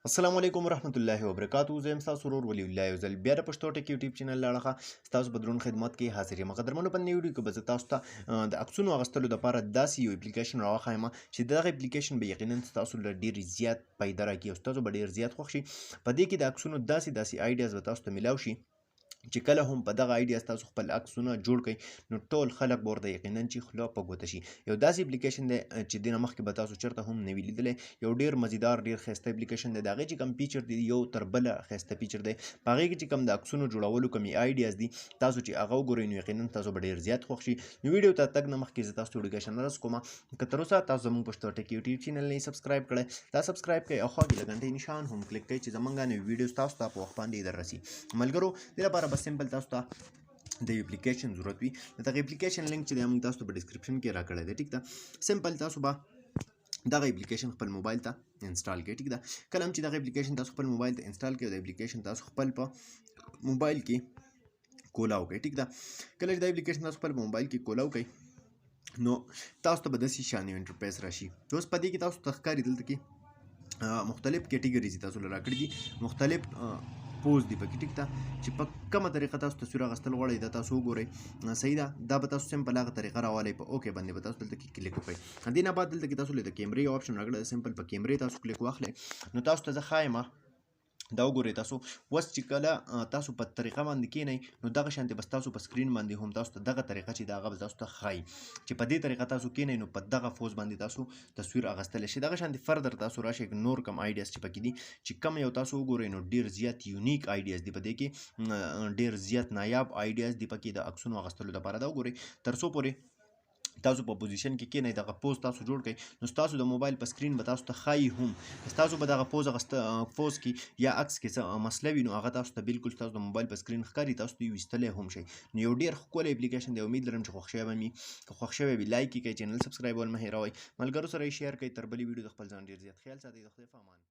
السلام علیکم ورحمت الله وبرکاتہ. زه یم ستاسو ورور ولی الله یو ځل بیا د پښتو ټک یوټیوب چینل له اړخه ستاسو په درون خدمت کې حاضر یم. قدرمنو، په نوي ویډیو کې به زه تاسو ته د عکسونو اخیستلو دپاره داسې یو اپلیکیشن راوښیم چې دغه اپلیکیشن به یقینا ستاسو له ډېر زیات پیدا راکړي او ستاسو به ډېر زیات خوښ شي. په دې کې د عکسونو داسې آیډیاز به تاسو ته میلاو شي چې کله هم په دغه آیډیا تاسو خپل عکسونه جوړ کړئ نو ټول خلک به ورته یقینا چې خوله په ګوته شي. یو داسې اپلیکیشن دی چې دې نه مخکې به تاسو چېرته هم نه وي لیدلی. یو ډېر مزیدار، ډېر ښایسته اپلیکیشن دی. د هغې چې کوم فیچر دی یو تر بله ښایسته فیچر دی. په هغې کې چې کوم د عکسونو جوړولو کومې آیډیاز دي تاسو چې هغه وګورئ نو یقینا تاسو به ډېر زیات خوښ شي. نو ویډیو ته تګ نه مخکې زه تاسو ته اډوکیشن عرض کوم که تر اوسه تاسو زموږ پښتو ټک یوټیوب چینل نه سبسکرایب کړی دا سبسکرایب کړئ او خوا کې د غنټۍ نشان هم کلیک کړئ چې زموږ نوي ویډیوز تاسو ته په وخت باندې دررسي. ملګرو، دې لپاره به سمپل تاسو ته د یو اپلیکیشن ضرورت وي. د دغه اپلیکیشن لینک چې دی موږ تاسو ته په ډسکرپشن کې راکړی دی. ټیک ده، سمپل تاسو به دغه اپلیکیشن خپل موبایل ته انسټال کړئ. ټیک ده، کله هم چې دغه اپلیکیشن تاسو خپل موبایل ته انسټال کړئ د اپلیکیشن تاسو خپل په موبایل کې کولاو کړئ. ټیک ده، کله چې دا اپلیکیشن تاسو خپل په موبایل کې کولاو کړئ نو تاسو ته به داسې شان یو انټرفیس راشي. اوس په دې کې تاسو ته ښکاري دلته کې مختلف کیټګریز تاسو له راکړي دي، مختلف پوز دی پکې. ټیک ده، چې په کومه طریقه تاسو تصویر اخیستل غواړئ دا تاسو وګورئ. صحیح ده، دا به تاسو سمپل هغه طریقه راولئ. په اوکې باندې به تاسو دلته کې کلیک وکړئ. دې نه بعد دلته کې تاسو د کیمرې یو اپشن راکړی دی، سمپل په کیمرې تاسو کلیک واخلئ. نو تاسو ته زه ښایم دا وګورئ. تاسو اوس چې کله تاسو په طریقه باندې کینئ نو دغه شانتې به ستاسو په سکرین باندې هم تاسو ته دغه طریقه چې د هغه به تاسو ته ښایي چې په دې طریقه تاسو کینئ نو په دغه پوز باندې تاسو تصویر اخیستلی شئ. دغه شانتې فردر تاسو راشئ نور کم آیډیاز چې پکې دي چې کم یو تاسو وګورئ نو ډېر زیات یونیک آیډیاز دي په دې کې، ډېر زیات نایاب آیډیاز دي پکې د عکسونو اخیستلو دپاره. دا وګورئ تر څو پورې تاسو په پوزیشن کې کینئ دغه پوز تاسو جوړ کړئ نو ستاسو د موبایل په سکرین به تاسو ته ښایي هم ستاسو به دغه پوز کې یا عکس کې څه مسله وي نو هغه تاسو ته بالکل ستاسو د موبایل په سکرین ښکاري، تاسو ته یې ویستلی هم شئ. نو یو ډېر ښکلی اپلیکیشن دی. امید لرم چې خوښ شوی به مي. که خوښ شوی وي لایک یې کړئ، چینل سبسکرایبول مه هېروئ، ملګرو سره یې شیر کړئ. تر بلې ویډیو د خپل ځان ډېر زیات خیال ساتئ. د خدای په امان.